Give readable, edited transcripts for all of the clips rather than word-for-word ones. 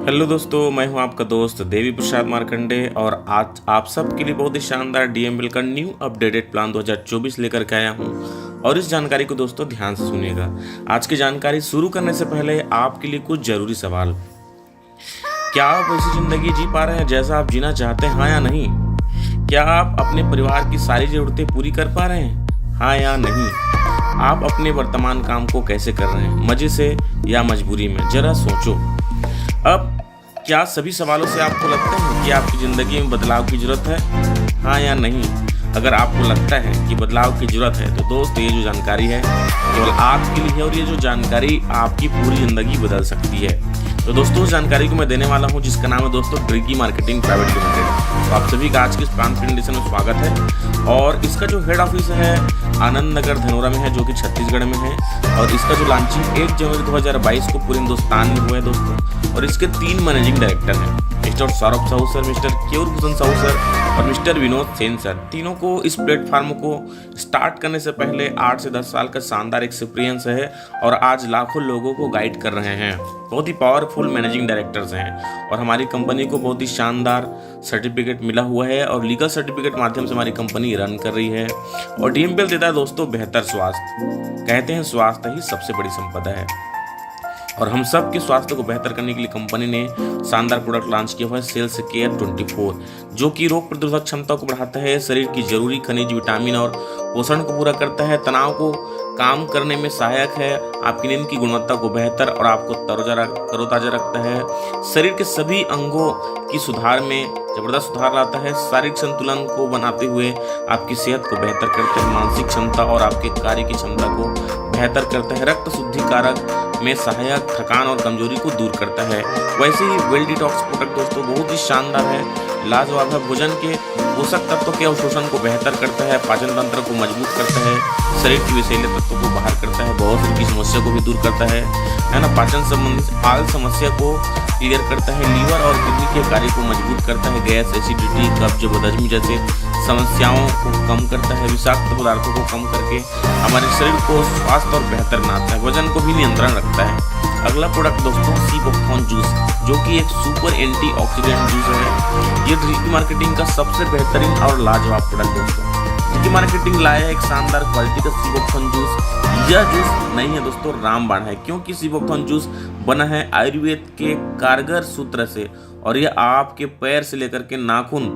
Hello दोस्तों, मैं हूं आपका दोस्त देवी प्रसाद मार्कंडे और आज आप सबके लिए बहुत ही शानदार डीएमएल का न्यू अपडेटेड प्लान 2024 लेकर के आया हूं। और इस जानकारी को दोस्तों ध्यान से सुनिएगा। आज की जानकारी शुरू करने से पहले आपके लिए कुछ जरूरी सवाल। क्या आप वैसी जिंदगी जी पा रहे हैं जैसा आप जीना चाहते हैं, हाँ या नहीं? क्या आप अपने परिवार की सारी जरूरतें पूरी कर पा रहे हैं, हाँ या नहीं? आप अपने वर्तमान काम को कैसे कर रहे हैं, मजे से या मजबूरी में? जरा सोचो। अब क्या सभी सवालों से आपको लगता है कि आपकी ज़िंदगी में बदलाव की ज़रूरत है, हाँ या नहीं? अगर आपको लगता है कि बदलाव की ज़रूरत है तो दोस्त ये जो जानकारी है केवल आपके लिए है और ये जो जानकारी आपकी पूरी ज़िंदगी बदल सकती है। तो दोस्तों उस जानकारी को मैं देने वाला हूँ जिसका नाम है दोस्तों ड्रिकी मार्केटिंग प्राइवेट लिमिटेड। तो आप सभी का आज की इस प्लान प्रेजेंटेशन में स्वागत है। और इसका जो हेड ऑफिस है आनंद नगर धनोरा में है, जो कि छत्तीसगढ़ में है। और इसका जो लॉन्चिंग 1 जनवरी 2022 को पूरे हिंदुस्तान में हुआ है दोस्तों। और इसके 3 मैनेजिंग डायरेक्टर हैं, mister Saurabh Sahu sir, mister Keyur Bhushan Sahu sir और मिस्टर विनोद सेन सर। तीनों को इस प्लेटफॉर्म को स्टार्ट करने से पहले 8 से 10 साल का शानदार एक्सपीरियंस है और आज लाखों लोगों को गाइड कर रहे हैं। बहुत ही पावरफुल मैनेजिंग डायरेक्टर्स हैं और हमारी कंपनी को बहुत ही शानदार सर्टिफिकेट मिला हुआ है और लीगल सर्टिफिकेट माध्यम से हमारी कंपनी रन कर रही है। और डीएमएल देता है दोस्तों बेहतर स्वास्थ्य। कहते हैं स्वास्थ्य ही सबसे बड़ी संपदा है और हम सब के स्वास्थ्य को बेहतर करने के लिए कंपनी ने शानदार प्रोडक्ट लॉन्च किया हुआ है सेल्स केयर 24, जो कि रोग प्रतिरोधक क्षमता को बढ़ाता है, शरीर की जरूरी खनिज, विटामिन और पोषण को पूरा करता है, तनाव को काम करने में सहायक है, आपकी नींद की गुणवत्ता को बेहतर और आपको तरोताजा रखता है, शरीर के सभी अंगों की सुधार में जबरदस्त सुधार लाता है, शारीरिक संतुलन को बनाते हुए आपकी सेहत को बेहतर करता है, मानसिक क्षमता और आपके कार्य की क्षमता को बेहतर करता है, रक्त शुद्धिकारक में सहायक, थकान और कमजोरी को दूर करता है। वैसे ही वेल डिटॉक्स प्रोडक्ट दोस्तों बहुत ही शानदार है, लाजवाब है, भोजन के पोषक तत्वों के अवशोषण को बेहतर करता है, पाचन तंत्र को मजबूत करता है, शरीर के विषैले तत्वों को बाहर करता है, बहुत की समस्या को भी दूर करता है ना, पाचन संबंधित आल समस्या को क्लियर करता है, लीवर और किडनी के कार्य को मजबूत करता है, गैस, एसिडिटी, कब्ज, बदहजमी जैसे समस्याओं को कम करता है, विषाक्त पदार्थों को कम करके हमारे शरीर को स्वास्थ्य और बेहतर बनाता है, वजन को भी नियंत्रण रखता है। अगला प्रोडक्ट दोस्तों सीबोक्थोन जूस, जो कि एक सुपर एंटीऑक्सीडेंट जूस है। ये ड्रिकी मार्केटिंग का सबसे बेहतरीन और लाजवाब प्रोडक्ट दोस्तों। ड्रिकी मार्केटिंग लाया है एक शानदार क्वालिटी का सीबोक्थोन जूस। यह जूस नहीं है दोस्तों, रामबाण है, क्योंकि सीबोक्थोन जूस बना है आयुर्वेद के कारगर सूत्र से और यह आपके पैर से लेकर के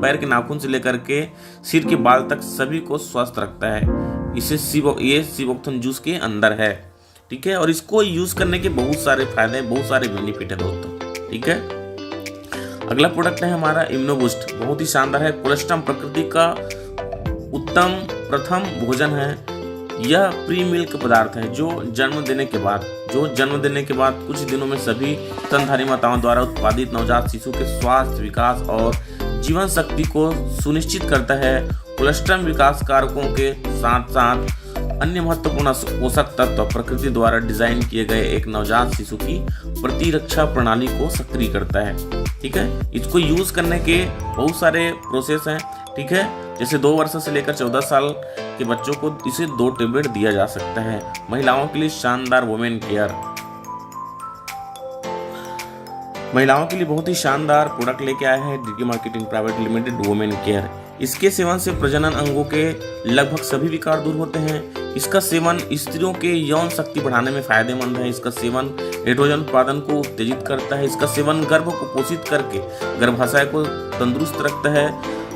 पैर के नाखून से लेकर के सिर के बाल तक सभी को स्वस्थ रखता है। ये सीबोक्थोन जूस के अंदर है, ठीक है। और इसको यूज करने के बहुत सारे फायदे, बहुत सारे बेनिफिट है दोस्तों, ठीक है। अगला प्रोडक्ट है हमारा इम्यूनोबूस्ट, बहुत ही शानदार है, कोलेस्ट्रॉल प्रकृति का उत्तम प्रथम भोजन है। यह प्री मिल्क पदार्थ है जो जन्म देने के बाद कुछ दिनों में सभी स्तनधारी माताओं द्वारा उत्पादित नवजात शिशु के स्वास्थ्य, विकास और जीवन शक्ति को सुनिश्चित करता है। कोलेस्ट्रॉल विकास कारकों के साथ साथ अन्य महत्वपूर्ण पोषक तत्व प्रकृति द्वारा डिजाइन किए गए एक नवजात शिशु की प्रतिरक्षा प्रणाली को सक्रिय करता है, ठीक है। इसको यूज करने के बहुत सारे प्रोसेस हैं, ठीक है। जैसे 2 वर्ष से लेकर 14 साल के बच्चों को इसे 2 टेबलेट दिया जा सकता है। महिलाओं के लिए शानदार वुमेन केयर, महिलाओं के लिए बहुत ही शानदार प्रोडक्ट लेके आया है Driki marketing private limited women care. इसके सेवन से प्रजनन अंगों के लगभग सभी विकार दूर होते हैं। इसका सेवन स्त्रियों के यौन शक्ति बढ़ाने में फायदेमंद है। इसका सेवन एस्ट्रोजन उत्पादन को उत्तेजित करता है। इसका सेवन गर्भ को पोषित करके गर्भाशय को तंदुरुस्त रखता है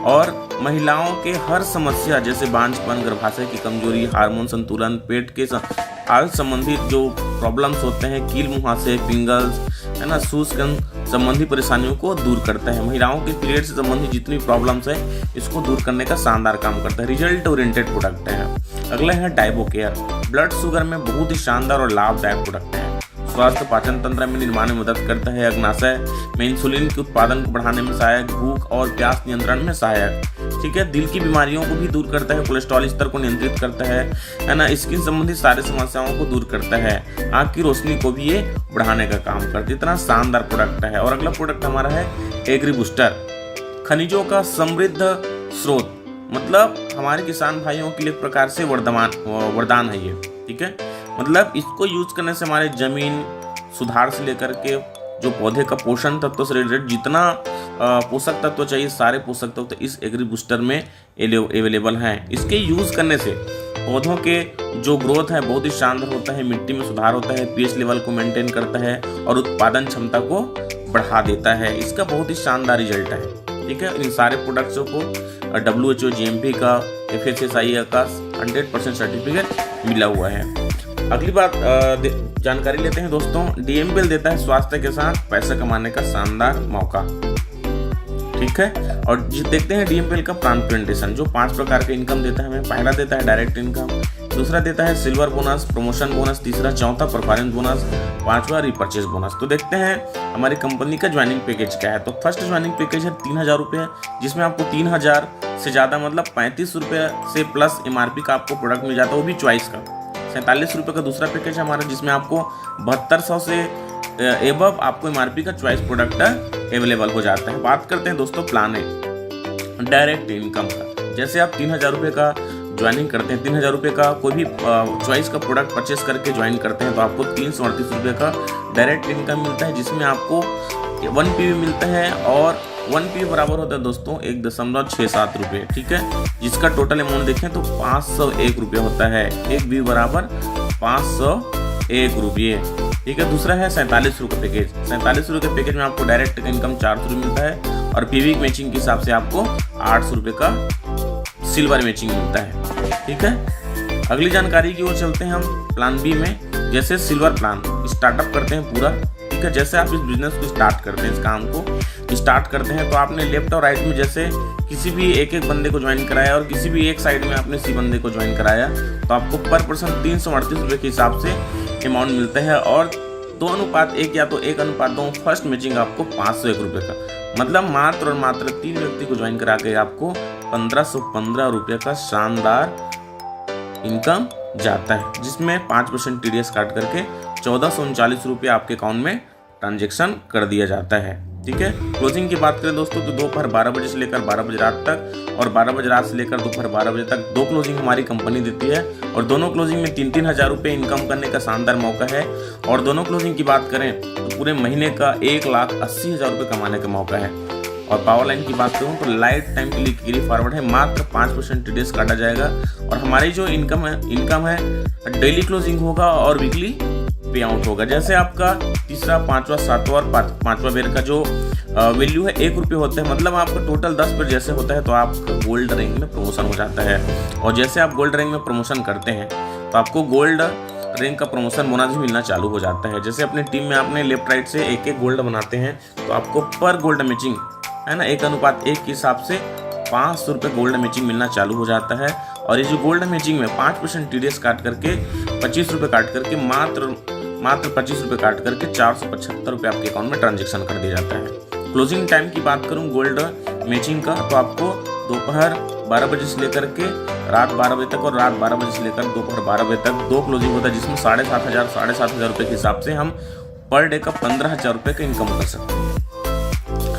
और महिलाओं के हर समस्या जैसे बांझपन, गर्भाशय की कमजोरी, हार्मोन संतुलन, पेट के हाल संबंधित जो प्रॉब्लम्स होते हैं, कील मुहासे, पिंगल्स है ना, शुष्क संबंधी परेशानियों को दूर करता है। महिलाओं के पीरियड से संबंधित जितनी प्रॉब्लम्स है इसको दूर करने का शानदार काम करता है। रिजल्ट ओरिएंटेड प्रोडक्ट है। अगला है डाइबो केयर, ब्लड शुगर में बहुत ही शानदार और लाभदायक प्रोडक्ट है। स्वास्थ्य पाचन तंत्र में निर्माण में मदद करता है, अग्नाशय में इंसुलिन के उत्पादन को बढ़ाने में सहायक, भूख और प्यास नियंत्रण में सहायक, ठीक है। दिल की बीमारियों को भी दूर करता है, कोलेस्ट्रॉल स्तर को नियंत्रित करता है ना, स्किन संबंधित सारी समस्याओं को दूर करता है, आंख की रोशनी को भी ये बढ़ाने का काम करता है। इतना शानदार प्रोडक्ट है। और अगला प्रोडक्ट हमारा है एग्री बूस्टर, खनिजों का समृद्ध स्रोत, मतलब हमारे किसान भाइयों के लिए एक प्रकार से वरदान है ये, ठीक है। मतलब इसको यूज करने से हमारे जमीन सुधार से लेकर के जो पौधे का पोषण तत्व से रिलेटेड जितना पोषक तत्व चाहिए, सारे पोषक तत्व इस एग्री बूस्टर में अवेलेबल हैं। इसके यूज़ करने से पौधों के जो ग्रोथ है बहुत ही शानदार होता है, मिट्टी में सुधार होता है, पीएच लेवल को मेंटेन करता है और उत्पादन क्षमता को बढ़ा देता है। इसका बहुत ही शानदार रिजल्ट है। ठीक है, इन सारे प्रोडक्ट्सों को WHO GMP का FSSAI का 100% सर्टिफिकेट मिला हुआ है। अगली बात जानकारी लेते हैं दोस्तों। DMPL देता है स्वास्थ्य के साथ पैसा कमाने का शानदार मौका। ठीक है, और देखते हैं DMPL का प्लान प्रेजेंटेशन जो 5 प्रकार के इनकम देता है हमें। पहला देता है डायरेक्ट इनकम, दूसरा देता है सिल्वर बोनस, प्रमोशन बोनस, तीसरा चौथा परफॉर्मेंस बोनस, पांचवा रिपर्चेज बोनस। तो देखते हैं हमारी कंपनी का ज्वाइनिंग पैकेज क्या है। तो फर्स्ट ज्वाइनिंग पैकेज है 3000 रुपये, जिसमें आपको 3000 से ज़्यादा मतलब 35 रुपये से प्लस MRP का आपको प्रोडक्ट मिल जाता है, वो भी चॉइस का। 47 रुपये का दूसरा पैकेज है हमारा, जिसमें आपको 7200 से एबव आपको MRP का चॉइस प्रोडक्ट अवेलेबल हो जाता है। बात करते हैं दोस्तों प्लान है डायरेक्ट इनकम का। जैसे आप 3000 रुपये का ज्वाइनिंग करते हैं, 3000 रुपये का कोई भी चॉइस का प्रोडक्ट परचेस करके ज्वाइन करते हैं तो आपको 338 रुपये का डायरेक्ट इनकम मिलता है, जिसमें आपको 1 PV मिलता है और 1 PV बराबर होता है दोस्तों 1.67 रुपये। ठीक है, जिसका टोटल अमाउंट देखें तो 501 रुपये होता है। 1 PV बराबर 501 रुपये। ठीक है, दूसरा है 47 रुपये पैकेज। 47 रुपये पैकेज में आपको डायरेक्ट इनकम 400 रुपये मिलता है और PV मैचिंग के हिसाब से आपको 800 रुपये का सिल्वर मैचिंग मिलता है। ठीक है, अगली जानकारी की ओर चलते हैं हम प्लान बी में। जैसे सिल्वर प्लान स्टार्टअप करते हैं पूरा। ठीक है, जैसे आप इस बिजनेस को स्टार्ट करते हैं, इस काम को स्टार्ट करते हैं तो आपने लेफ्ट और राइट में जैसे किसी भी एक बंदे को ज्वाइन कराया और किसी भी एक साइड में आपने C बंदे को ज्वाइन कराया तो आपको पर पर्सन 338 रुपये के हिसाब से अमाउंट मिलता है और 2:1 या तो 1:2 फर्स्ट मैचिंग आपको 501 रुपये का, मतलब मात्र और मात्र 3 व्यक्ति को ज्वाइन करा के आपको 1515 रुपये का शानदार इनकम जाता है, जिसमें 5% TDS काट करके 1439 रुपये आपके अकाउंट में ट्रांजेक्शन कर दिया जाता है। ठीक है, क्लोजिंग की बात करें दोस्तों तो दोपहर 12 बजे से लेकर 12 बजे रात तक और 12 बजे रात से लेकर दोपहर 12 बजे तक 2 क्लोजिंग हमारी कंपनी देती है और दोनों क्लोजिंग में 3-3 हज़ार रुपये इनकम करने का शानदार मौका है। और दोनों क्लोजिंग की बात करें तो पूरे महीने का 1,80,000 रुपये कमाने का मौका है। और पावर लाइन की बात करूँ तो लाइफ टाइम के लिए कैरी फॉरवर्ड है, मात्र 5% TDS काटा जाएगा और हमारी जो इनकम है डेली क्लोजिंग होगा और वीकली पे आउट होगा। जैसे आपका तीसरा, पांचवा, सातवां और पांचवा बेर का जो वैल्यू है 1 रुपये होता है, मतलब आपका टोटल 10 बेर जैसे होता है तो आपका गोल्ड रैंक में प्रमोशन हो जाता है। और जैसे आप गोल्ड रैंक में प्रमोशन करते हैं तो आपको गोल्ड रैंक का प्रमोशन बोनस भी मिलना चालू हो जाता है। जैसे अपने टीम में आपने लेफ्ट राइट से एक गोल्ड बनाते हैं तो आपको पर गोल्ड मैचिंग है ना 1:1 के हिसाब से 500 रुपये गोल्ड मैचिंग मिलना चालू हो जाता है। और ये जो गोल्ड मैचिंग में 5% TDS काट करके 25 रुपये काट करके मात्र 25 रुपये काट करके 475 रुपये आपके अकाउंट में ट्रांजेक्शन कर दिया जाता है। क्लोजिंग टाइम की बात करूं गोल्ड मैचिंग का तो आपको दोपहर 12 बजे से लेकर के रात 12 बजे तक और रात 12 बजे से लेकर दोपहर 12 बजे तक 2 क्लोजिंग होता है, जिसमें 7,500 रुपये के हिसाब से हम पर डे का 15,000 रुपये का इनकम कर सकते हैं।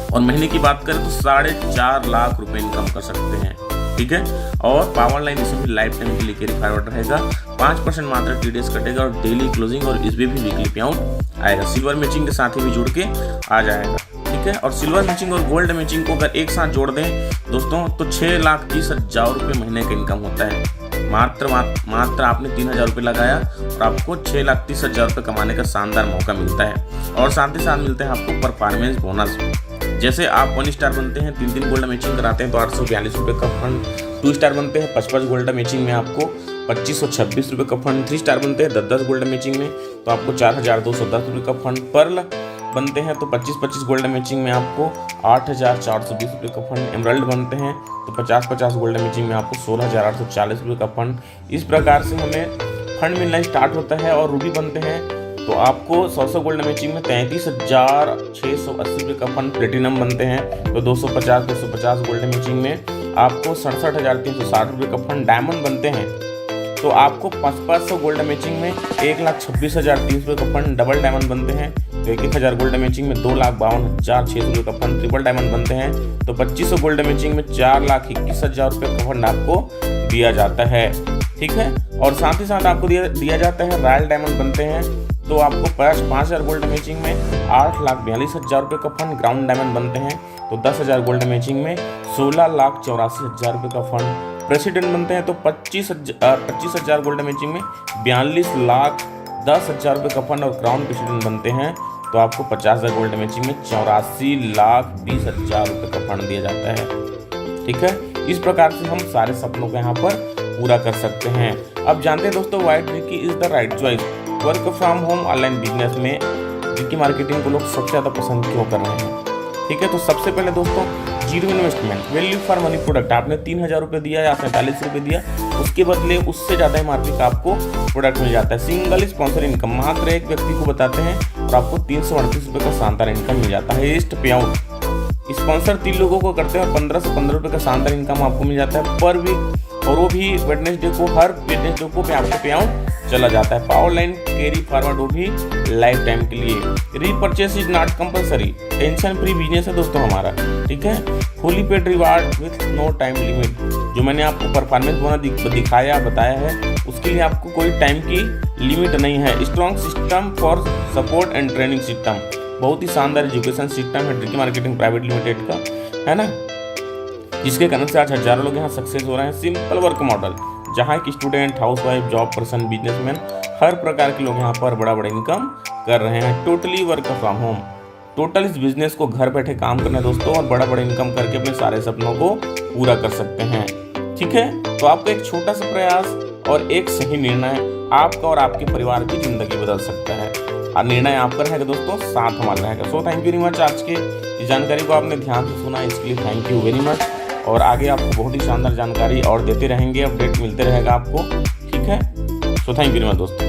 और महीने की बात करें तो 4.5 लाख रुपए इनकम कर सकते हैं। ठीक है, और पावर लाइन इसमें भी लाइफ टाइम के लिए कैरी फॉरवर्ड रहेगा, 5% मात्र TDS कटेगा और डेली क्लोजिंग और इसमें भी वीकली पे आउट आएगा। सिल्वर मैचिंग के साथ ही भी जुड़ के आ जाएगा। ठीक है, और सिल्वर मैचिंग और गोल्ड मैचिंग को अगर एक साथ जोड़ दें दोस्तों तो 6,30,000 रुपये महीने का इनकम होता है। मात्र आपने 3,000 रुपये लगाया और आपको 6,30,000 रुपये कमाने का शानदार मौका मिलता है। और साथ ही साथ मिलते हैं आपको परफॉर्मेंस बोनस। जैसे आप 1 स्टार बनते हैं 3 गोल्ड मैचिंग कराते हैं तो 842 रुपये का फंड, 2 स्टार बनते हैं 55 गोल्ड मैचिंग में आपको 2526 रुपये का फंड, 3 स्टार बनते हैं 10 गोल्ड मैचिंग में तो आपको 4,210 रुपये का फंड, पर्ल बनते हैं तो 25 गोल्ड मैचिंग में आपको 8,420 रुपये का फंड, एमरल्ड बनते हैं तो 50 गोल्ड मैचिंग में आपको 16,840 रुपये का फंड। इस प्रकार से हमें फंड मिलना स्टार्ट होता है। और रूबी बनते हैं तो आपको 100 गोल्ड मैचिंग में 33,680 रुपये का फंड, प्लेटिनम बनते हैं तो 250 गोल्ड मैचिंग में आपको 67,360 रुपये का फंड, डायमंड बनते हैं तो आपको 500 गोल्ड मैचिंग में 1,26,030 रुपये का फंड, डबल डायमंड बनते हैं तो 1,000 गोल्ड मैचिंग में 2,52,600 रुपये का फंड, ट्रिपल डायमंड बनते हैं तो 2500 गोल्ड मैचिंग में 4,21,000 रुपये का फंड आपको दिया जाता है। ठीक है, और साथ ही साथ आपको दिया जाता है रॉयल डायमंड बनते हैं तो आपको 5,000 गोल्ड मैचिंग में 8,42,000 रुपये का फंड, ग्राउंड डायमंड बनते हैं तो 10,000 गोल्ड मैचिंग में 16,84,000 रुपये का फंड, प्रेसिडेंट बनते हैं तो 25,000 गोल्ड मैचिंग में 42,10,000 रुपये का फंड, और क्राउन प्रेसिडेंट बनते हैं तो आपको 50,000 गोल्ड मैचिंग में 84,20,000 रुपये का फंड दिया जाता है। ठीक है, इस प्रकार से हम सारे सपनों को यहाँ पर पूरा कर सकते हैं। अब जानते हैं दोस्तों, white Ricky is the right choice work from home online business में रिकी मार्केटिंग को लोग सबसे ज़्यादा पसंद क्यों कर रहे हैं। ठीक है, तो सबसे पहले दोस्तों, zero investment value for money product. आपने 3,000 रुपये दिया या 47 रुपये दिया, उसके बदले उससे ज़्यादा MRP का आपको प्रोडक्ट मिल जाता है। सिंगल स्पॉन्सर इनकम, मात्र एक व्यक्ति को बताते हैं और आपको 338 रुपये का शानदार इनकम मिल जाता है। हाईएस्ट पे आउट स्पॉन्सर 3 लोगों को करते हैं और 15 से 15 रुपये का शानदार इनकम आपको मिल जाता है पर वीक, और वो भी वेडनेसडे को, हर वेडनेसडे को पे आपको पे आउट चला जाता है। पावर लाइन कैरी फॉरवर्ड, वो भी लाइफ टाइम के लिए। Repurchase is not compulsory, tension free business है दोस्तों हमारा। ठीक है, fully paid reward with no time limit. जो मैंने आपको परफॉर्मेंस बोनस दिखाया बताया है, उसके लिए आपको कोई टाइम की लिमिट नहीं है। Strong system for support and training system, बहुत ही शानदार एजुकेशन सिस्टम है रिकी मार्केटिंग प्राइवेट लिमिटेड का, है ना, जिसके कारण से आज हजारों लोग यहाँ सक्सेस हो रहे हैं। सिंपल वर्क मॉडल, जहाँ की student, housewife, job person, businessman, हर प्रकार के लोग यहाँ पर बड़ा बड़ा इनकम कर रहे हैं। Totally work from home, total इस बिजनेस को घर बैठे काम करना है दोस्तों, और बड़ा बड़ा इनकम करके अपने सारे सपनों को पूरा कर सकते हैं। ठीक है, तो आपका एक छोटा सा प्रयास और एक सही निर्णय आपका और आपके परिवार की जिंदगी बदल सकता है। और निर्णय आपका रहेगा दोस्तों, साथ हमारा रहेगा। So thank you very much. आज के इस जानकारी को आपने ध्यान से सुना, इसके लिए थैंक यू वेरी मच। और आगे आपको बहुत ही शानदार जानकारी और देते रहेंगे, अपडेट मिलते रहेगा आपको। ठीक है, so thank you very much दोस्तों।